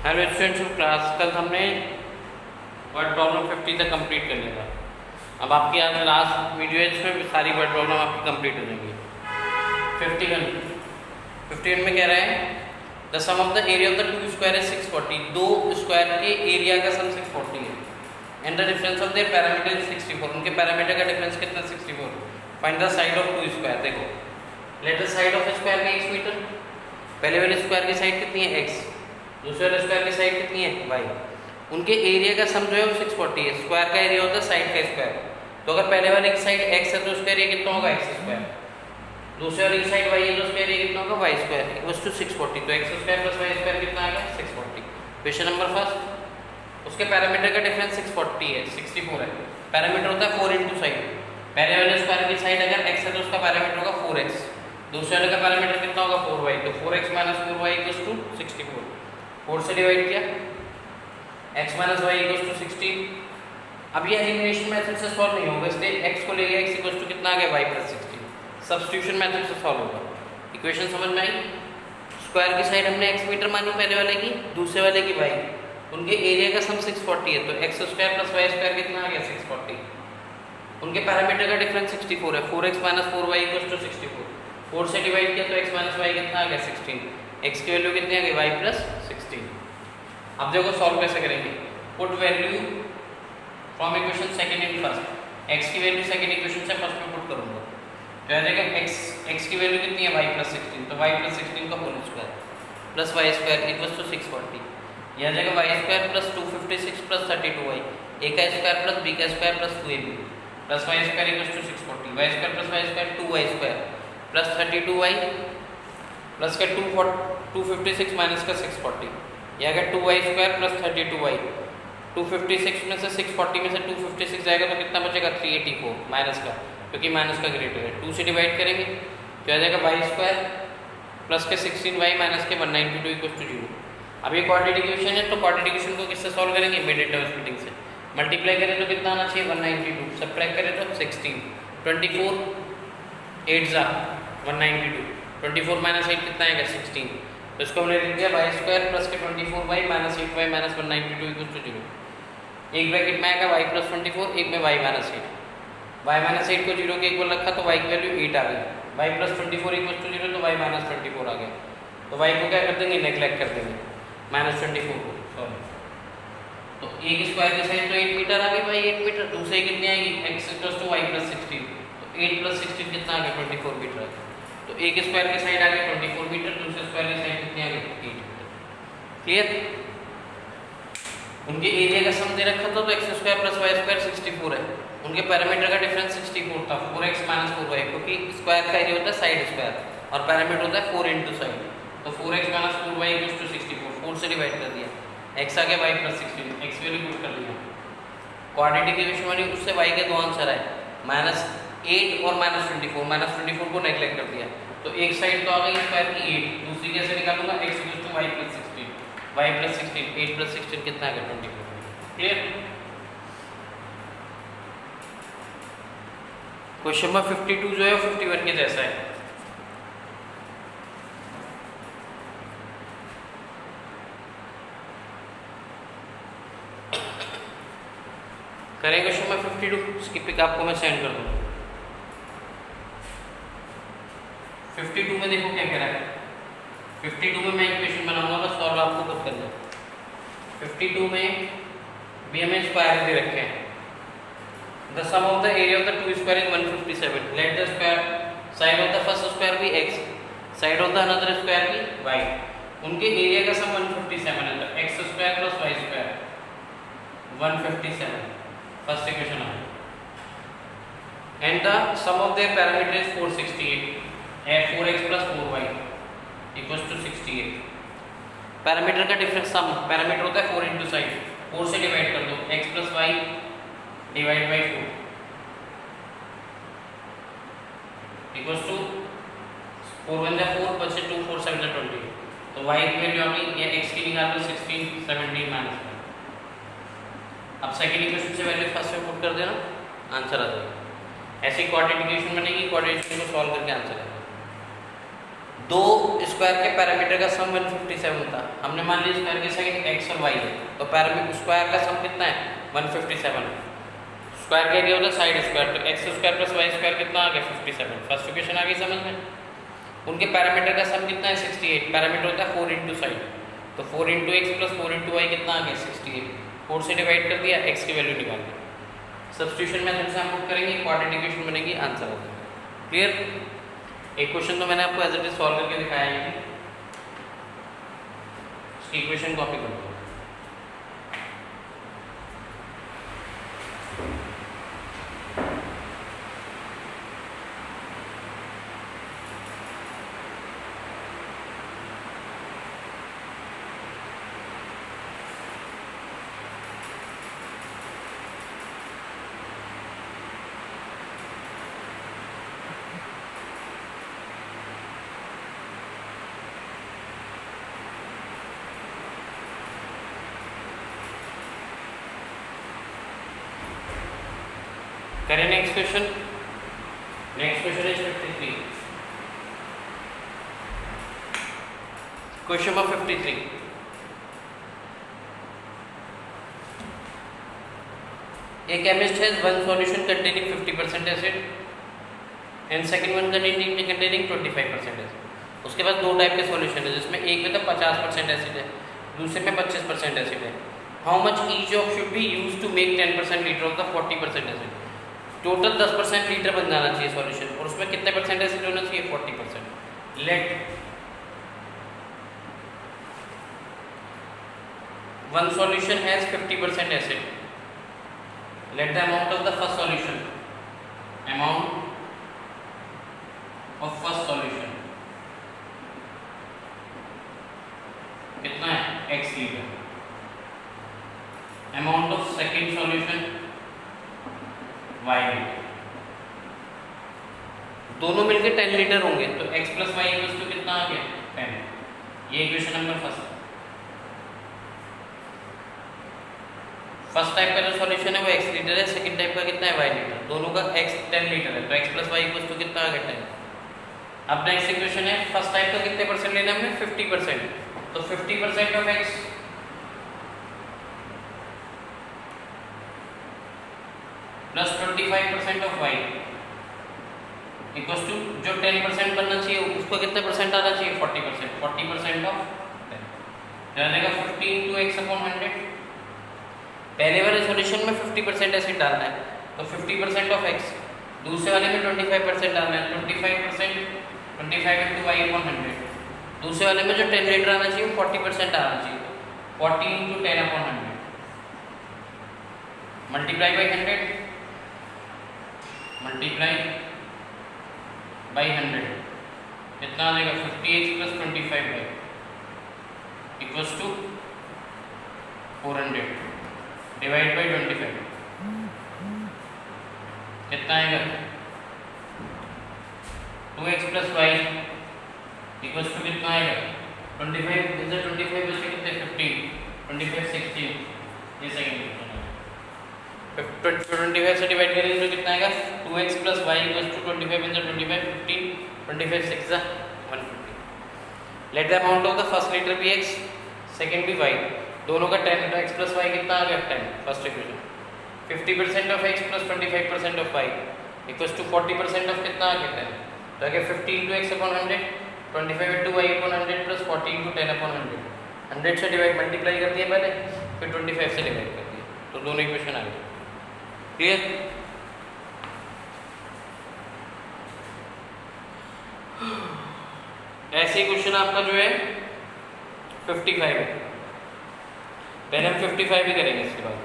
Hello students of class, कल हमने word problem 50 तक कंप्लीट कर लिया था। अब आपकी आज लास्ट वीडियो है जिसमें सारी वर्ड प्रॉब्लम आपकी कंप्लीट हो जाएंगी। 51 में कह रहा है the sum of the area of the two square is 640। दो स्क्वायर के एरिया का सम 640 है and the difference of their parameter is 64। उनके पैरामीटर का डिफरेंस कितना 64। Find the side of two square. देखो, let the side of square be x meter. पहले वाले स्क्वायर की साइड कितनी है x, दूसरे वाले स्क्वायर की साइड कितनी है y। उनके एरिया का सम जो है वो 640 है। स्क्वायर का एरिया होता है साइड का स्क्वायर। तो अगर पहले वाले की साइड x है तो उसका एरिया कितना होगा x स्क्वायर, दूसरे वाले की साइड y है तो उसका एरिया कितना होगा y स्क्वायर इक्वल्स टू 640। तो x square plus y square कितना आ गया 640। क्वेश्चन नंबर फर्स्ट, उसके पैरामीटर का डिफरेंस 640 है, 64 है। पैरामीटर होता है 4 इंटू साइड। पहले वाले स्क्वायर की साइड अगर x है तो उसका पैरामीटर होगा 4x, दूसरे वाले का पैरामीटर कितना होगा 4y। तो 4x minus 4y equals to 64। 4 से डिवाइड किया, x minus y equals to 16। अब ये एलिमिनेशन मेथड से सॉल्व नहीं होगा, इसलिए x को ले गया, x इक्वल्स टू कितना आ गया y प्लस 16। सब्स्टिट्यूशन मेथड से सॉल्व होगा। इक्वेशन समझ में आई। स्क्वायर की साइड हमने x मीटर मानी पहले वाले की, दूसरे वाले की y। उनके एरिया का सम 640 है तो x square plus y square कितना आ गया 640। उनके पैरामीटर का डिफरेंस 64 है। 4x minus 4y equals to 64। 4 से डिवाइड किया तो x माइनस y कितना आ गया 16। x की वैल्यू कितनी आ गई y प्लस 16। अब देखो सॉल्व कैसे करेंगे। Put value from equation second in first. x की वैल्यू सेकंड इक्वेशन से फर्स्ट में पुट करूंगा तो आ जाएगा x की वैल्यू कितनी है y प्लस 16। तो y प्लस 16 का whole square plus y square equals to 640। यह आ जाएगा y square plus 256 plus 32y। a का स्क्वायर प्लस b का square plus 2ab plus y square equals to 640। y square plus y square 2y square plus 32y plus का 256 minus का 640। यह आएगा 2y square plus 32y। 256 में से 640 में से 256 जाएगा तो कितना बचेगा 384 माइनस का, क्योंकि माइनस का ग्रेटर है। 2 से डिवाइड करेंगे तो आ जाएगा y स्क्वायर प्लस के 16y माइनस के 192 इक्वल टू 0। अब ये क्वाड्रेटिक इक्वेशन है तो क्वाड्रेटिक इक्वेशन को किससे सॉल्व करेंगे, मिड इंटरवल स्प्लिटिंग से। मल्टीप्लाई करें तो कितना आना चाहिए 192, सब्ट्रैक्ट करें तो 16। 24 8 जा 192, 24 माइनस 8 कितना आएगा 16। तो इसको हमने लिख दिया y स्क्वायर प्लस के 24y minus 8y minus 192 equal to 0। एक ब्रैकेट में आएगा y प्लस 24, एक में y माइनस 8। y माइनस 8 को 0 के इक्वल रखा तो y की वैल्यू 8 आ गई। y प्लस 24 इक्वल टू 0 तो y माइनस 24 आ गया। तो y को क्या कर देंगे, नेग्लेक्ट कर देंगे, माइनस 24 को सॉरी। तो एक स्क्वायर की साइड तो 8 मीटर आ गई भाई, 8 मीटर। दूसरे कितनी आएगी x equal to y plus 16। तो 8 प्लस 16 कितना आ गया 24 मीटर आ गया। तो एक स्क्वायर की साइड आ गई 24 मीटर, दूसरे स्क्वायर की साइड कितनी आ गई 8 मीटर। क्लियर। उनके एरिया का सम दे रखा था तो x square plus y square 64 है। उनके पैरामीटर का डिफरेंस 64 था, 4x माइनस 4y, क्योंकि स्क्वायर का एरिया होता है साइड स्क्वायर और पैरामीटर होता है 4 इंटू साइड। तो 4x minus 4y equals to 64। 4 से डिवाइड कर दिया, x आ गया y plus 16, x value put कर दिया। क्वाड्रेटिक इक्वेशन वाली उससे y के दो आंसर आए, माइनस 8 और माइनस 24। माइनस 24 को नेग्लेक्ट कर दिया तो एक साइड तो आ गई स्क्वायर की 8, दूसरी कैसे निकालूंगा x equal to y plus 16। y plus 16, 8 plus 16 कितना आ गया 24। क्लियर। क्वेश्चन नंबर 52 जो है 51 के जैसा है। करें क्वेश्चन नंबर 52, इसकी पिक आपको मैं सेंड कर दूंगा। 52 में देखो क्या कह रहा है। 52 में मैं इक्वेशन बनाऊंगा, बस सॉल्व आपको खुद करना है। 52 में भी हमें स्क्वायर दे रखे हैं। The sum of the area of the two square is 157। Let the square side of the first square be x, side of the another square be y। उनके एरिया का सम 157 है तो x square plus y square 157 first equation है। And the sum of their parameter is 468 है 4x plus 4y equals to 68। Parameter का difference sum, parameter होता है 4 into side. 4 से डिवाइड कर दो, x plus y divide by 4 equals to 4 1 जा 4 बचे 2 4 7 जा 20। तो y की वैल्यू आ गई, ये x की निकाल लो 16 17 माइनस 1। अब सेकंड इक्वेशन से वैल्यू फर्स्ट में पुट कर देना, आंसर आ जाएगा। ऐसी क्वाड्रेटिक इक्वेशन बनेगी, क्वाड्रेटिक इक्वेशन को सॉल्व करके आंसर आएगा। दो स्क्वायर के पैरामीटर का सम 157 था। हमने मान लिया स्क्वायर की साइड एक्स और वाई है, तो पैरामीटर स्क्वायर का सम कितना है 157। स्क्वायर का एरिया होता है साइड स्क्वायर, तो x square plus y square कितना आ गया 57। फर्स्ट इक्वेशन आ गई समझ में। उनके पैरामीटर का सम कितना है 68। पैरामीटर होता है 4 इंटू साइड, तो 4 into x plus 4 into y कितना आ गया 68। 4 से डिवाइड कर दिया, एक्स की वैल्यू निकाल दी। सब्स्टिट्यूशन मेथड से हम पुट करेंगे, क्वाड्रेटिक इक्वेशन बनेगी, आंसर हो जाएगा। क्लियर। एक क्वेश्चन तो मैंने आपको एज इट इज सॉल्व करके दिखाया है, इसकी इक्वेशन कॉपी कर दो। करें next question. Next question is 53। Question number 53। A chemist has one solution containing 50% acid and second one containing 25% acid. उसके पास दो टाइप के सॉल्यूशन है, जिसमें एक में तो 50% एसिड है, दूसरे में 25% एसिड है। How much each of should be used to make 10% litre of the 40% acid. Total 10% litre बन जाना चाहिए सॉल्यूशन, और उसमें कितने परसेंट एसिड होना चाहिए 40%। Let one solution has 50% acid, let the amount of the first solution, amount of first solution कितना है x litre, amount of second solution y litre, दोनों मिलकर 10 लीटर होंगे, तो x plus y equals to कितना आ गया 10। ये equation number first. First type का जो सॉल्यूशन है वो x लीटर है, सेकंड टाइप का कितना है y लीटर, दोनों का x 10 लीटर है, तो x plus y equals to कितना आ गया 10। अब नेक्स्ट इक्वेशन है, फर्स्ट टाइप का कितने परसेंट लेना है हमें 50%, तो 50% of x plus 25% of y equals to जो 10% बनना चाहिए उसको कितने परसेंट आना चाहिए 40%। 40% ऑफ 10 जानेगा 50 into x upon 100। पहले वाले सॉल्यूशन में 50% एसिड डालना है, तो 50% ऑफ x, दूसरे वाले में 25% डालना है, 25% 25 into y upon 100। दूसरे वाले में जो 10 लीटर आना चाहिए 40% आना चाहिए, 40 into 10 upon 100 multiply by 100 multiply by 100 कितना आ जाएगा 50x plus 25y equals to 400 divide by 25 कितना आएगा 2x plus y equals to कितना आएगा 25 इधर 25 बचे कितने 15 25 16। ये सेकंड 25 से डिवाइड करेंगे तो कितना आएगा 2x plus y equals to 25 इधर 25 15 25 6 150। Let the amount of the first litre be x, second be y, दोनों का 10, तो x प्लस वाई कितना आ गया 10। First equation 50% of x plus 25% of y equals to 40% of कितना आ गया 10, तो आ गया 50 into x upon 100, 25 into y upon 100 plus 40 into 10 upon 100। 100 से डिवाइड मल्टीप्लाई कर दिया पहले, फिर 25 से डिवाइड कर दिया, तो दोनों इक्वेशन आ गए। क्लियर। ऐसे ही क्वेश्चन आपका जो है 55 है, पहले हम 55 ही करेंगे इसके बाद।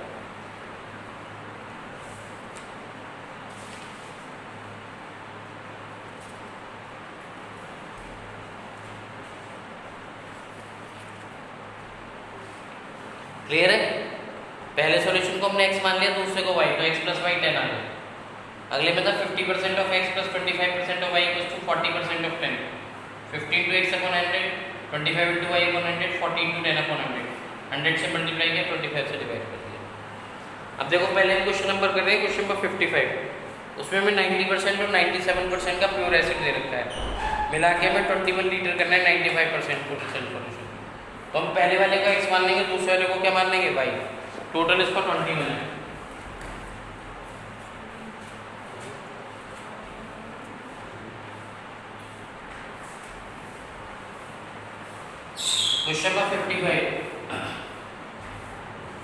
क्लियर है। पहले सॉल्यूशन को हमने x मान लिया, दूसरे को y, तो x प्लस वाई 10 आ गया। अगले में था 50% of x plus 25% of y equals to 40% of 10, 50 into x upon 100, 25 into y upon 100, 40 into 10 upon 100। 100 से मल्टीप्लाई किया, 25 से डिवाइड कर दिया। अब देखो पहले हम क्वेश्चन नंबर कर रहे हैं, क्वेश्चन नंबर 55, उसमें हमें 90% और 97% का प्योर एसिड दे रखा है। मिला के हमें 21 लीटर करना है 95% सॉल्यूशन। तो हम पहले वाले का x मान लेंगे, दूसरे वाले को क्या मान लेंगे y। टोटल इसका 21 है। क्वेश्चन नंबर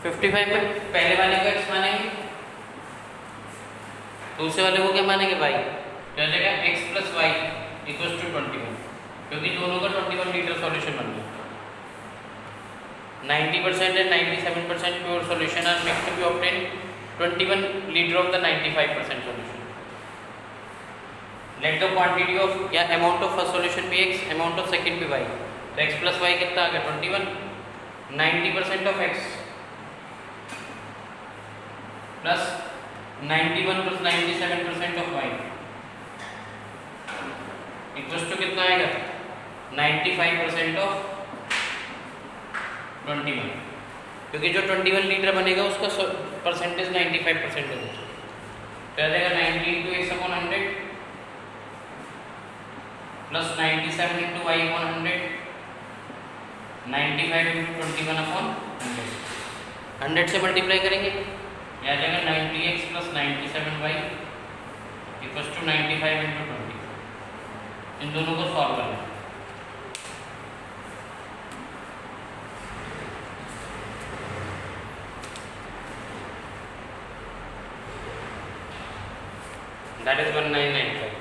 55 में पहले वाले का x मानेंगे, दूसरे वाले को क्या मानेंगे y। क्या जाएगा x plus y equal to 21, क्योंकि दोनों का 21 लीटर सॉल्यूशन बन गया। 90% and 97% pure solution are mixed to be obtained 21 liter of the 95% solution. Let the quantity of या amount of first solution be x, amount of second be y। तो x plus y कितना आ गया 21, 90% of x plus 91 plus 97% of y equals to कितना आएगा 95% of 21, क्योंकि जो 21 litre बनेगा उसका परसेंटेज 95% होगा। तो आ जाएगा 90 into x upon 100 plus 97 into y upon 100, 95 into 21 upon 100। 100 से मल्टीप्लाई करेंगे, यह आ जाएगा 90x plus 97y equals to 95 into 20। इन दोनों को सॉल्व करना है। That is 1995।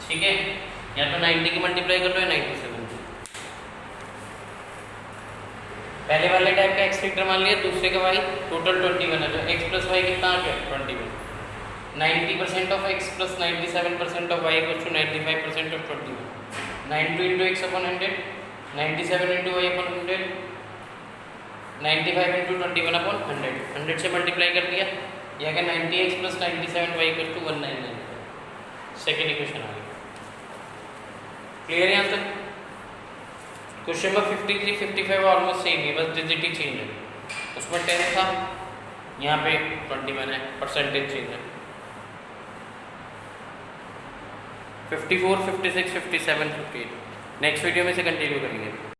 ठीक है, या तो 90 की मल्टीप्लाई कर लो या 97। पहले वाले टाइप का x लीटर मान लिया, दूसरे का y, टोटल 21 है। तो x प्लस वाई कितना आ गया 21। 90% of x plus 97% of y equals to 95% of 21। 92 into x upon 100, 97 into y upon 100, 95 into 21 upon 100। 100 से मल्टीप्लाई कर दिया, यह क्या 90x plus 97y equals to 1995। Second equation आ गई। क्लियर यहाँ तक? क्वेश्चन नंबर 53, 55 ऑलमोस्ट सेम है, बस डिजिट ही चेंज है। उसमें 10 था, यहाँ पे 21 है, परसेंटेज चेंज है। 54, 56, 57, 58 नेक्स्ट वीडियो में से कंटिन्यू करेंगे।